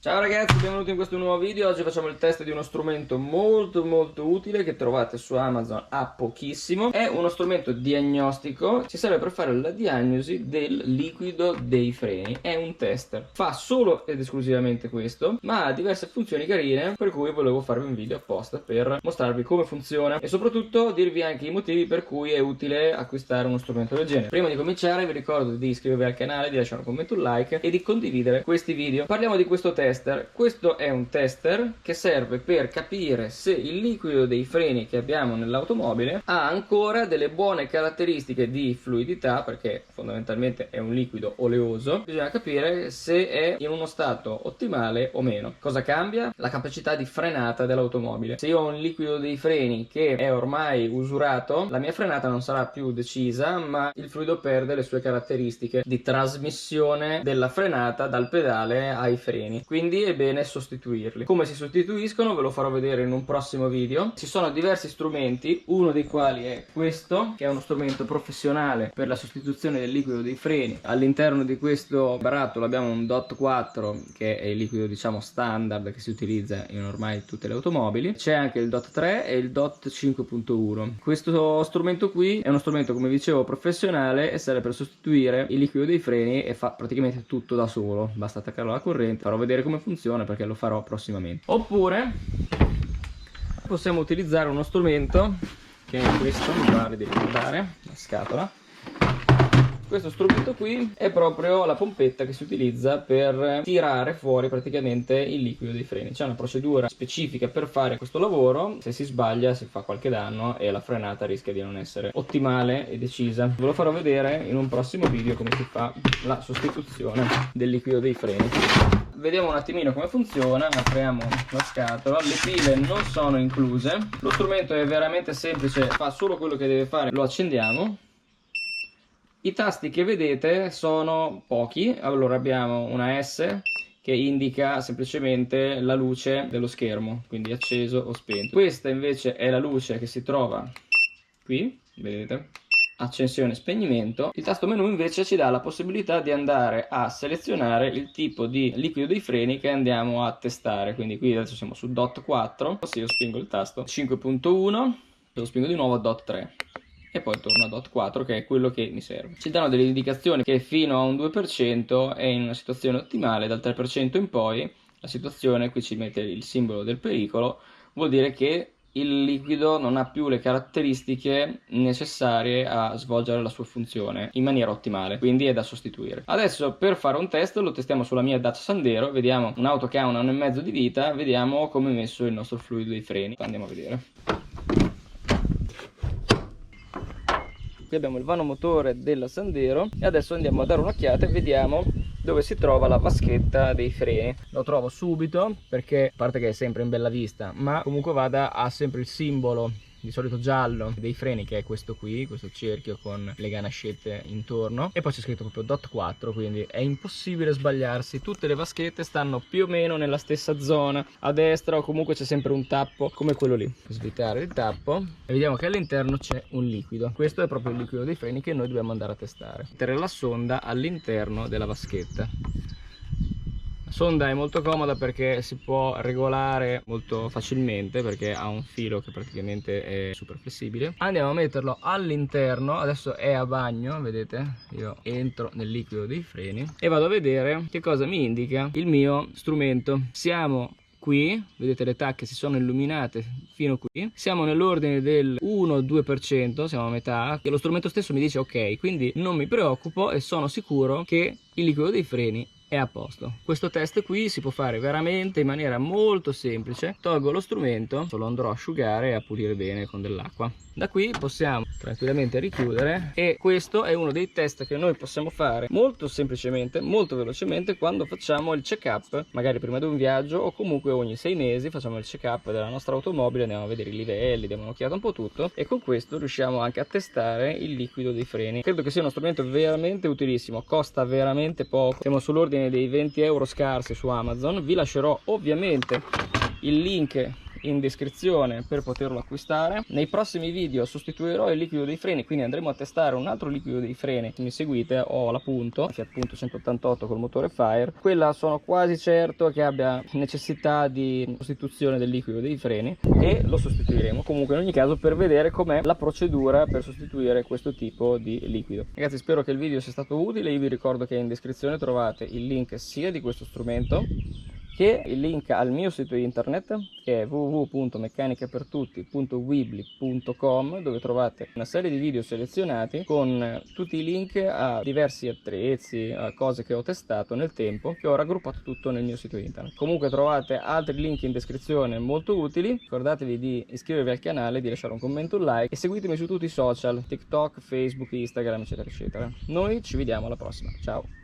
Ciao ragazzi, benvenuti in questo nuovo video. Oggi facciamo il test di uno strumento molto utile che trovate su Amazon a pochissimo. È uno strumento diagnostico, ci serve per fare la diagnosi del liquido dei freni. È un tester, fa solo ed esclusivamente questo, ma ha diverse funzioni carine, per cui volevo farvi un video apposta per mostrarvi come funziona e soprattutto dirvi anche i motivi per cui è utile acquistare uno strumento del genere. Prima di cominciare vi ricordo di iscrivervi al canale, di lasciare un commento, un like e di condividere questi video. Parliamo di questo tester. Questo è un tester che serve per capire se il liquido dei freni che abbiamo nell'automobile ha ancora delle buone caratteristiche di fluidità, perché fondamentalmente è un liquido oleoso. Bisogna capire se è in uno stato ottimale o meno. Cosa cambia? La capacità di frenata dell'automobile. Se io ho un liquido dei freni che è ormai usurato, la mia frenata non sarà più decisa, ma il fluido perde le sue caratteristiche di trasmissione della frenata dal pedale ai freni. Quindi è bene sostituirli. Come si sostituiscono ve lo farò vedere in un prossimo video. Ci sono diversi strumenti, uno dei quali è questo, che è uno strumento professionale per la sostituzione del liquido dei freni. All'interno di questo barattolo abbiamo un DOT 4, che è il liquido diciamo standard che si utilizza in ormai tutte le automobili. C'è anche il DOT 3 e il DOT 5.1. Questo strumento qui è uno strumento, come dicevo, professionale e serve per sostituire il liquido dei freni e fa praticamente tutto da solo. Basta attaccarlo alla corrente. Farò vedere come funziona perché lo farò prossimamente. Oppure possiamo utilizzare uno strumento che è questo, mi pare di ricordare, la scatola. Questo strumento qui è proprio la pompetta che si utilizza per tirare fuori praticamente il liquido dei freni. C'è una procedura specifica per fare questo lavoro, se si sbaglia si fa qualche danno e la frenata rischia di non essere ottimale e decisa. Ve lo farò vedere in un prossimo video come si fa la sostituzione del liquido dei freni. Vediamo un attimino come funziona. Apriamo la scatola, le pile non sono incluse, lo strumento è veramente semplice, fa solo quello che deve fare. Lo accendiamo. I tasti che vedete sono pochi. Allora abbiamo una S che indica semplicemente la luce dello schermo, quindi acceso o spento. Questa invece è la luce che si trova qui, vedete? Accensione e spegnimento. Il tasto menu invece ci dà la possibilità di andare a selezionare il tipo di liquido dei freni che andiamo a testare. Quindi qui adesso siamo su DOT 4, se io spingo il tasto 5.1, lo spingo di nuovo a DOT 3 e poi torno a DOT 4, che è quello che mi serve. Ci danno delle indicazioni che fino a un 2% è in una situazione ottimale, dal 3% in poi la situazione, qui ci mette il simbolo del pericolo, vuol dire che il liquido non ha più le caratteristiche necessarie a svolgere la sua funzione in maniera ottimale, quindi è da sostituire. Adesso per fare un test lo testiamo sulla mia Dacia Sandero, vediamo un'auto che ha 1 anno e mezzo di vita, vediamo come è messo il nostro fluido dei freni. Andiamo a vedere. Qui abbiamo il vano motore della Sandero e adesso andiamo a dare un'occhiata e vediamo dove si trova la vaschetta dei freni. Lo trovo subito perché, a parte che è sempre in bella vista, ma comunque vada, ha sempre il simbolo di solito giallo dei freni, che è questo qui, questo cerchio con le ganascette intorno, e poi c'è scritto proprio DOT 4, quindi è impossibile sbagliarsi. Tutte le vaschette stanno più o meno nella stessa zona, a destra, o comunque c'è sempre un tappo come quello lì. Svitare il tappo e vediamo che all'interno c'è un liquido. Questo è proprio il liquido dei freni che noi dobbiamo andare a testare. Mettere la sonda all'interno della vaschetta. La sonda è molto comoda perché si può regolare molto facilmente, perché ha un filo che praticamente è super flessibile. Andiamo a metterlo all'interno, adesso è a bagno, vedete? Io entro nel liquido dei freni e vado a vedere che cosa mi indica il mio strumento. Siamo qui, vedete le tacche si sono illuminate fino qui, siamo nell'ordine del 1-2%, siamo a metà, e lo strumento stesso mi dice ok, quindi non mi preoccupo e sono sicuro che il liquido dei freni è a posto. Questo test qui si può fare veramente in maniera molto semplice. Tolgo lo strumento, lo andrò a asciugare e a pulire bene con dell'acqua. Da qui possiamo tranquillamente richiudere, e questo è uno dei test che noi possiamo fare molto semplicemente, molto velocemente, quando facciamo il check-up, magari prima di un viaggio o comunque ogni 6 mesi facciamo il check-up della nostra automobile, andiamo a vedere i livelli, diamo un'occhiata un po' tutto, e con questo riusciamo anche a testare il liquido dei freni. Credo che sia uno strumento veramente utilissimo, costa veramente poco, siamo sull'ordine dei 20 euro scarsi su Amazon. Vi lascerò ovviamente il link in descrizione per poterlo acquistare. Nei prossimi video sostituirò il liquido dei freni, quindi andremo a testare un altro liquido dei freni. Se mi seguite ho la Punto, Fiat Punto 188 col motore Fire. Quella sono quasi certo che abbia necessità di sostituzione del liquido dei freni e lo sostituiremo comunque in ogni caso per vedere com'è la procedura per sostituire questo tipo di liquido. Ragazzi, spero che il video sia stato utile. Io vi ricordo che in descrizione trovate il link sia di questo strumento che il link al mio sito internet, che è www.meccanicapertutti.weebly.com, dove trovate una serie di video selezionati con tutti i link a diversi attrezzi, a cose che ho testato nel tempo, che ho raggruppato tutto nel mio sito internet. Comunque trovate altri link in descrizione molto utili. Ricordatevi di iscrivervi al canale, di lasciare un commento, un like e seguitemi su tutti i social, TikTok, Facebook, Instagram, eccetera eccetera. Noi ci vediamo alla prossima, ciao!